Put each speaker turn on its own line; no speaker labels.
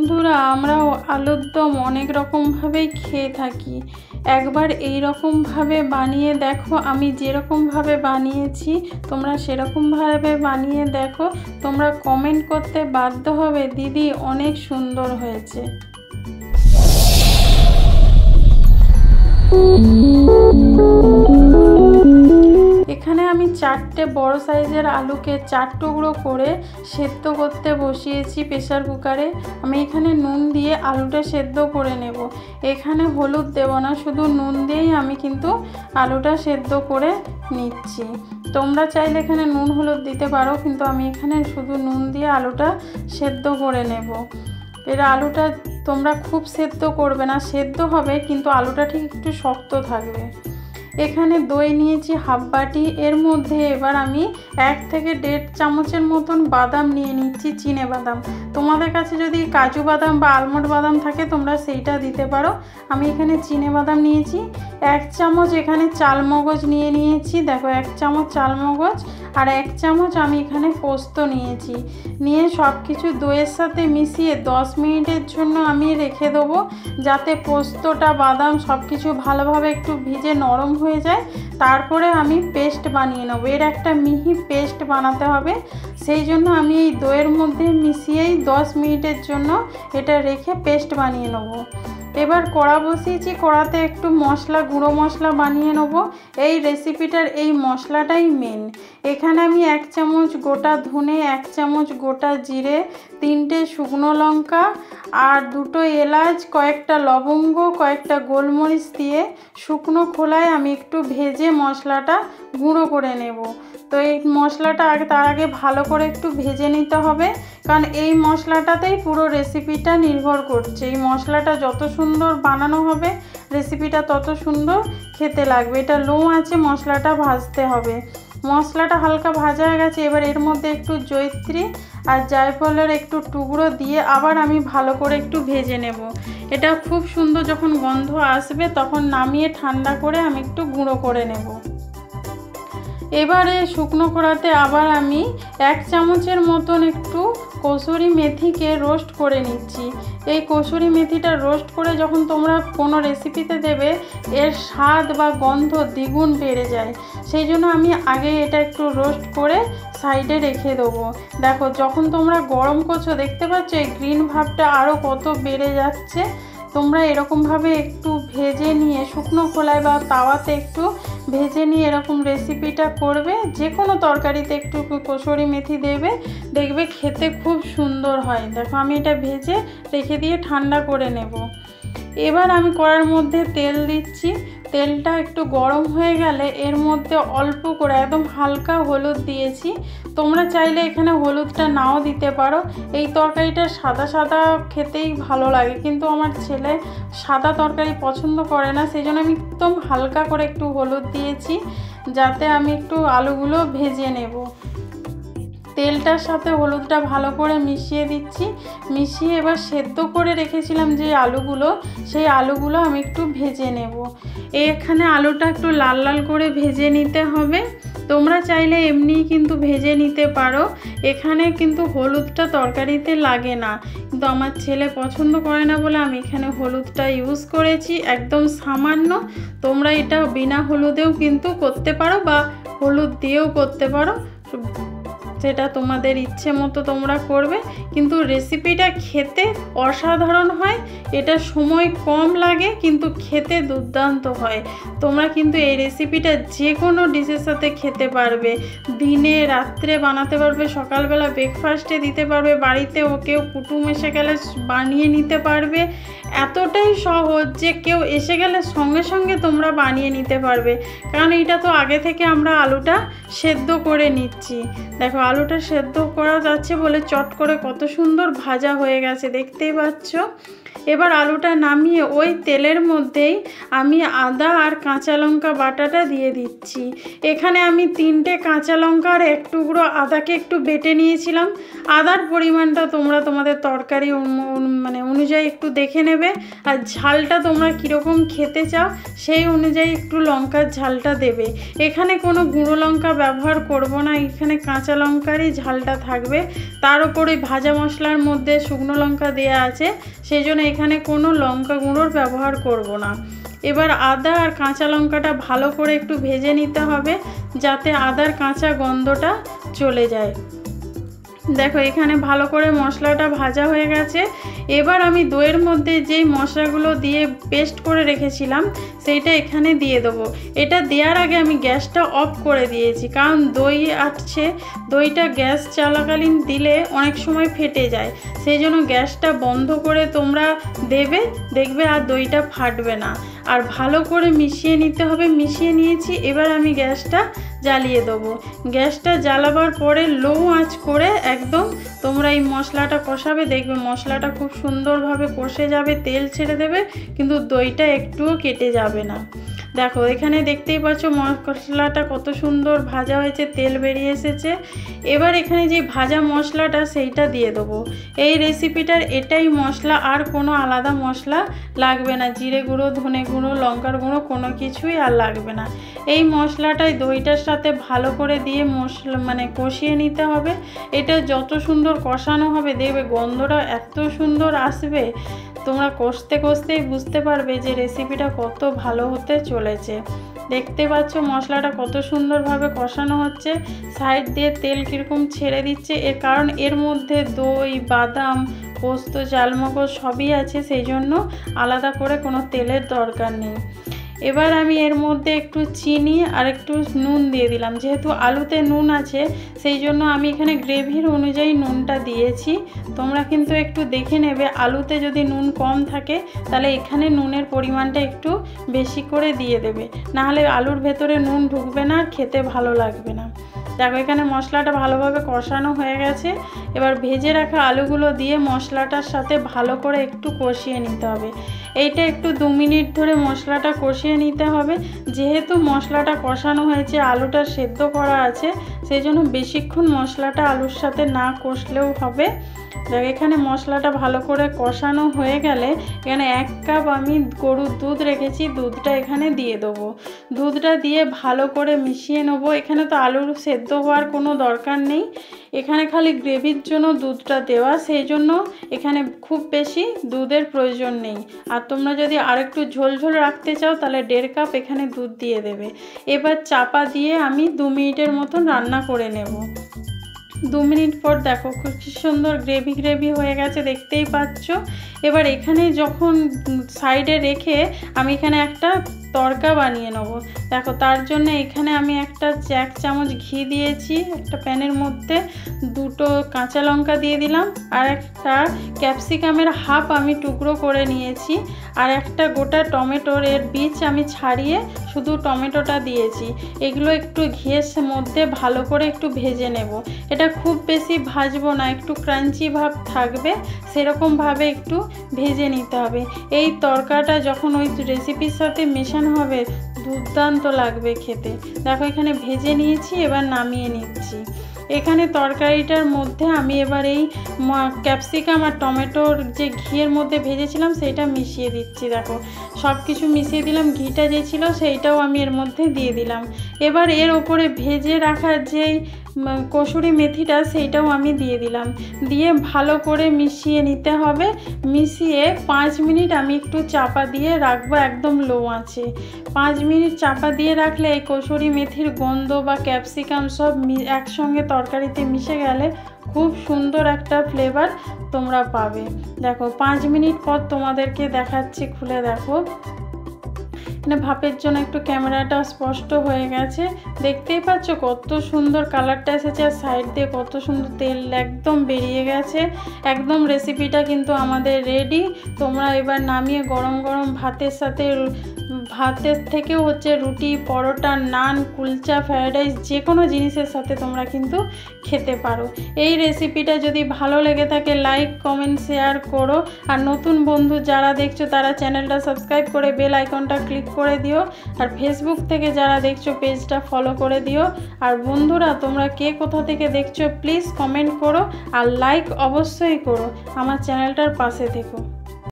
বন্ধুরা, আমরাও আলুর দম অনেক রকমভাবেই খেয়ে থাকি। একবার এই রকমভাবে বানিয়ে দেখো। আমি যেরকমভাবে বানিয়েছি তোমরা সেরকমভাবে বানিয়ে দেখো। তোমরা কমেন্ট করতে বাধ্য হবে, দিদি অনেক সুন্দর হয়েছে। এখানে আমি 4টে বড় সাইজের আলুকে 4 টুকরো করে সেদ্ধ করতে বসিয়েছি প্রেসার কুকারে। আমি এখানে নুন দিয়ে আলুটা সেদ্ধ করে নেব। এখানে হলুদ দেব না, শুধু নুন দিয়েই আমি কিন্তু আলুটা সেদ্ধ করে নিচ্ছি। তোমরা চাইলে এখানে নুন হলুদ দিতে পারো, কিন্তু আমি এখানে শুধু নুন দিয়ে আলুটা সেদ্ধ করে নেব। এর আলুটা তোমরা খুব সেদ্ধ করবে না, সেদ্ধ হবে কিন্তু আলুটা ঠিক একটু শক্ত থাকবে। এখানে দই নিয়েছি হাফ বাটি। এর মধ্যে এবার আমি 1 থেকে 1.5 চামচের মতন বাদাম নিয়ে নিচ্ছি, চিনে বাদাম। তোমাদের কাছে যদি কাজু বাদাম বা আলমন্ড বাদাম থাকে তোমরা সেইটা দিতে পারো। আমি এখানে চিনে বাদাম নিয়েছি। 1 চামচ এখানে চালমগজ নিয়ে নিয়েছি, দেখো 1 চামচ চালমগজ। আর 1 চামচ আমি এখানে পোস্ত নিয়েছি। নিয়ে সব কিছু দইয়ের সাথে মিশিয়ে 10 মিনিটের জন্য আমি রেখে দেবো, যাতে পোস্তটা বাদাম সব কিছু ভালোভাবে একটু ভিজে নরম হয়ে যায়। তারপরে আমি পেস্ট বানিয়ে নেবো। এর একটা মিহি পেস্ট বানাতে হবে, সেই জন্য আমি এই দইয়ের মধ্যে মিশিয়েই 10 মিনিটের জন্য এটা রেখে পেস্ট বানিয়ে নেবো। এবার কড়া বসিয়েছি, কড়াতে একটু মশলা, গুঁড়ো মশলা বানিয়ে নেবো। এই রেসিপিটার এই মশলাটাই মেন। এখানে আমি 1 চামচ গোটা ধনে, 1 চামচ গোটা জিরে, 3টে শুকনো লঙ্কা আর 2টো এলাচ, কয়েকটা লবঙ্গ, কয়েকটা গোলমরিচ দিয়ে শুকনো খোলায় আমি একটু ভেজে মশলাটা গুঁড়ো করে নেব। তো এই মশলাটা তার আগে ভালো করে একটু ভেজে নিতে হবে, কারণ এই মশলাটাতেই পুরো রেসিপিটা নির্ভর করছে। এই মশলাটা যত সুন্দর বানানো হবে রেসিপিটা তত সুন্দর খেতে লাগবে। এটা লো আঁচে মশলাটা ভাজতে হবে। মশলাটা হালকা ভাজা হয়ে গেছে। এবার এর মধ্যে একটু জয়িত্রী আর জায়ফলের একটু টুকরো দিয়ে আবার আমি ভালো করে একটু ভেজে নেব। এটা খুব সুন্দর যখন গন্ধ আসবে তখন নামিয়ে ঠান্ডা করে আমি একটু গুঁড়ো করে নেব। এবারে শুকনো কড়াতে আবার আমি 1 চামচের মতন একটু কসুরি মেথিকে রোস্ট করে নিচ্ছি। এই কসুরি মেথিটা রোস্ট করে যখন তোমরা কোনো রেসিপিতে দেবে এর স্বাদ বা গন্ধ দ্বিগুণ বেড়ে যায়। সেই জন্য আমি আগে এটা একটু রোস্ট করে সাইডে রেখে দেবো। দেখো যখন তোমরা গরম করছো দেখতে পাচ্ছ এই গ্রিন ভাবটা আরও কত বেড়ে যাচ্ছে। তোমরা এরকমভাবে একটু ভেজে নিয়ে শুকনো খোলায় বা তাওয়াতে একটু ভেজে নিয়ে এরকম রেসিপিটা করবে। যে কোনো তরকারিতে একটু কসুরি মেথি দেবে, দেখবে খেতে খুব সুন্দর হয়। দেখো আমি এটা ভেজে রেখে দিয়ে ঠান্ডা করে নেব। এবার আমি কড়ার মধ্যে তেল দিচ্ছি। তেলটা একটু গরম হয়ে গেলে এর মধ্যে অল্প করে একদম হালকা হলুদ দিয়েছি। তোমরা চাইলে এখানে হলুদটা নাও দিতে পারো। এই তরকারিটা সাদা সাদা খেতেই ভালো লাগে, কিন্তু আমার ছেলে সাদা তরকারি পছন্দ করে না, সেই জন্য আমি একদম হালকা করে একটু হলুদ দিয়েছি, যাতে আমি একটু আলুগুলো ভেজে নেব। তেলটার সাথে হলুদটা ভালো করে মিশিয়ে দিচ্ছি। মিশিয়ে এবার সেদ্ধ করে রেখেছিলাম যে আলুগুলো, সেই আলুগুলো আমি একটু ভেজে নেব। এখানে আলুটা একটু লাল লাল করে ভেজে নিতে হবে। তোমরা চাইলে এমনিই কিন্তু ভেজে নিতে পারো। এখানে কিন্তু হলুদটা তরকারিতে লাগে না, কিন্তু আমার ছেলে পছন্দ করে না বলে আমি এখানে হলুদটা ইউজ করেছি, একদম সামান্য। তোমরা এটা বিনা হলুদেও কিন্তু করতে পারো বা হলুদ দিয়েও করতে পারো, সেটা তোমাদের ইচ্ছে মতো তোমরা করবে। কিন্তু রেসিপিটা খেতে অসাধারণ হয়। এটা সময় কম লাগে কিন্তু খেতে দুর্দান্ত হয়। তোমরা কিন্তু এই রেসিপিটা যে কোনো ডিশের সাথে খেতে পারবে। দিনে রাত্রে বানাতে পারবে, সকালবেলা ব্রেকফাস্টে দিতে পারবে, বাড়িতে কেউ কুটুম এসে গেলে বানিয়ে নিতে পারবে। এতটাই সহজ যে কেউ এসে গেলে সঙ্গে সঙ্গে তোমরা বানিয়ে নিতে পারবে, কারণ এটা তো আগে থেকে আমরা আলুটা সেদ্ধ করে নিচ্ছি। দেখো আলুটা সেদ্ধ করা যাচ্ছে বলে চট করে কত সুন্দর ভাজা হয়ে গেছে, দেখতেই পাচ্ছ। এবার আলুটা নামিয়ে ওই তেলের মধ্যেই আমি আদা আর কাঁচা লঙ্কা বাটাটা দিয়ে দিচ্ছি। এখানে আমি 3টে কাঁচা লঙ্কা আর 1 টুকরো আদাকে একটু বেটে নিয়েছিলাম। আদার পরিমাণটা তোমরা তোমাদের তরকারি অনুযায়ী একটু দেখে নেবে, আর ঝালটা তোমরা কীরকম খেতে চাও সেই অনুযায়ী একটু লঙ্কার ঝালটা দেবে। এখানে কোনো গুঁড়ো লঙ্কা ব্যবহার করব না, এখানে কাঁচা লঙ্কা লঙ্কারই ঝালটা থাকবে। তার উপরে ভাজা মশলার মধ্যে শুকনো লঙ্কা দেয়া আছে, সেই জন্য এখানে কোনো লঙ্কা গুঁড়োর ব্যবহার করব না। এবার আদা আর কাঁচা লঙ্কাটা ভালো করে একটু ভেজে নিতে হবে, যাতে আদার কাঁচা গন্ধটা চলে যায়। দেখো এখানে ভালো করে মশলাটা ভাজা হয়ে গেছে। এবার আমি দইয়ের মধ্যে যেই মশলাগুলো দিয়ে পেস্ট করে রেখেছিলাম সেইটা এখানে দিয়ে দেবো। এটা দেওয়ার আগে আমি গ্যাসটা অফ করে দিয়েছি, কারণ দই আছে, দইটা গ্যাস চলাকালীন দিলে অনেক সময় ফেটে যায়, সেই জন্য গ্যাসটা বন্ধ করে তোমরা দেবে, দেখবে আর দইটা ফাটবে না। আর ভালো করে মিশিয়ে নিতে হবে। মিশিয়ে নিয়েছি, এবার আমি গ্যাসটা জ্বালিয়ে দেবো। গ্যাসটা জ্বালাবার পরে লো আঁচ করে একদম তোমরা এই মশলাটা কষাবে, দেখবে মশলাটা খুব সুন্দরভাবে কষে যাবে, তেল ছেড়ে দেবে, কিন্তু দইটা একটুও কেটে যাবে না। দেখো এখানে দেখতেই পাচ্ছ মশলাটা কত সুন্দর ভাজা হয়েছে, তেল বেরিয়ে এসেছে। এবার এখানে যে ভাজা মশলাটা সেইটা দিয়ে দেবো। এই রেসিপিটার এটাই মশলা, আর কোনো আলাদা মশলা লাগবে না। জিরে গুঁড়ো, ধনে গুঁড়ো, লঙ্কার গুঁড়ো কোনো কিছুই আর লাগবে না। এই মশলাটাই দইটার সাথে ভালো করে দিয়ে মশলা কষিয়ে নিতে হবে। এটা যত সুন্দর কষানো হবে দেখবে গন্ধটা এত সুন্দর আসবে, তোমরা কষতে কষতেই বুঝতে পারবে যে রেসিপিটা কত ভালো হতে চলেছে। দেখতে পাচ্ছ মশলাটা কত সুন্দরভাবে কষানো হচ্ছে, সাইড দিয়ে তেল কীরকম ছেড়ে দিচ্ছে, এর কারণ এর মধ্যে দই, বাদাম, পোস্ত, চালমগজ সবই আছে, সেই জন্য আলাদা করে কোনো তেলের দরকার নেই। এবার আমি এর মধ্যে একটু চিনি আর একটু নুন দিয়ে দিলাম। যেহেতু আলুতে নুন আছে সেই জন্য আমি এখানে গ্রেভির অনুযায়ী নুনটা দিয়েছি। তোমরা কিন্তু একটু দেখে নেবে, আলুতে যদি নুন কম থাকে তাহলে এখানে নুনের পরিমাণটা একটু বেশি করে দিয়ে দেবে, নাহলে আলুর ভেতরে নুন ঢুকবে না, খেতে ভালো লাগবে না। দেখো এখানে মশলাটা ভালোভাবে কষানো হয়ে গেছে। এবার ভেজে রাখা আলুগুলো দিয়ে মশলাটার সাথে ভালো করে একটু কষিয়ে নিতে হবে। এইটা একটু 2 মিনিট ধরে মশলাটা কষিয়ে নিতে হবে। যেহেতু মশলাটা কষানো হয়েছে, আলুটা সেদ্ধ করা আছে, সেই জন্য বেশিক্ষণ মশলাটা আলুর সাথে না কষলেও হবে। এখানে মশলাটা ভালো করে কষানো হয়ে গেলে এখানে 1 কাপ আমি গরুর দুধ রেখেছি, দুধটা এখানে দিয়ে দেবো। দুধটা দিয়ে ভালো করে মিশিয়ে নেবো। এখানে তো আলুর সেদ্ধ হওয়ার কোনো দরকার নেই, এখানে খালি গ্রেভির জন্য দুধটা দেওয়া, সেই জন্য এখানে খুব বেশি দুধের প্রয়োজন নেই। আর তোমরা যদি আরেকটু ঝোল ঝোল রাখতে চাও তাহলে 1.5 কাপ এখানে দুধ দিয়ে দেবে। এবার চাপা দিয়ে আমি 2 মিনিটের মতন রান্না করে নেব। 2 মিনিট পর দেখো খুব সুন্দর গ্রেভি হয়ে গেছে, দেখতেই পাচ্ছ। এবার এখানে যখন সাইডে রেখে আমি এখানে একটা তড়কা বানিয়ে নেব। দেখো তার জন্য এখানে আমি একটা 1 চামচ ঘি দিয়েছি, একটা প্যানের মধ্যে 2টো কাঁচা লঙ্কা দিয়ে দিলাম, আর একটা ক্যাপসিকামের হাফ আমি টুকরো করে নিয়েছি, আর একটা গোটা টমেটোর এর বীজ আমি ছাড়িয়ে শুধু টমেটোটা দিয়েছি। এগুলো একটু ঘিয়ের মধ্যে ভালো করে একটু ভেজে নেব। এটা খুব বেশি ভাজবো না, একটু ক্রাঞ্চি ভাব থাকবে, সেরকমভাবে একটু ভেজে নিতে হবে। এই তরকাটা যখন ওই রেসিপির সাথে মেশানো হবে দুর্দান্ত লাগবে খেতে। দেখো এখানে ভেজে নিয়েছি, এবার নামিয়ে নিচ্ছি। এখানে তরকারিটার মধ্যে আমি এবার এই ক্যাপসিকাম আর টমেটোর যে ঘিয়ের মধ্যে ভেজেছিলাম সেইটা মিশিয়ে দিচ্ছি। দেখো সব কিছু মিশিয়ে দিলাম, ঘিটা যে ছিল সেইটাও আমি এর মধ্যে দিয়ে দিলাম। এবার এর ওপরে ভেজে রাখা যেই কসুরি মেথিটা সেইটাও আমি দিয়ে দিলাম, দিয়ে ভালো করে মিশিয়ে নিতে হবে। মিশিয়ে 5 মিনিট আমি একটু চাপা দিয়ে রাখবো, একদম লো আঁচে। 5 মিনিট চাপা দিয়ে রাখলে এই কসুরি মেথির গন্ধ বা ক্যাপসিকাম সব একসঙ্গে তরকারিতে মিশে গেলে খুব সুন্দর একটা ফ্লেভার তোমরা পাবে। দেখো 5 মিনিট পর তোমাদেরকে দেখাচ্ছি, খুলে দেখো। ভাপের জন্য একটু ক্যামেরাটা স্পষ্ট হয়ে গেছে, দেখতেই পাচ্ছ কত সুন্দর কালারটা এসেছে, আর সাইড দিয়ে কত সুন্দর তেল একদম বেরিয়ে গেছে। একদম রেসিপিটা কিন্তু আমাদের রেডি। তোমরা এবার নামিয়ে গরম গরম ভাতের সাথে, ভাতের থেকেও হচ্ছে রুটি, পরোটা, নান, কুলচা, ফ্রায়েড রাইস, যে কোনো জিনিসের সাথে তোমরা কিন্তু খেতে পারো। এই রেসিপিটা যদি ভালো লেগে থাকে লাইক, কমেন্ট, শেয়ার করো। আর নতুন বন্ধু যারা দেখছো তারা চ্যানেলটা সাবস্ক্রাইব করে বেল আইকনটা ক্লিক করে দিও। আর ফেসবুক থেকে যারা দেখছো পেজটা ফলো করে দিও। আর বন্ধুরা তোমরা কে কোথা থেকে দেখছো প্লিজ কমেন্ট করো, আর লাইক অবশ্যই করো, আমার চ্যানেলটার পাশে থেকো।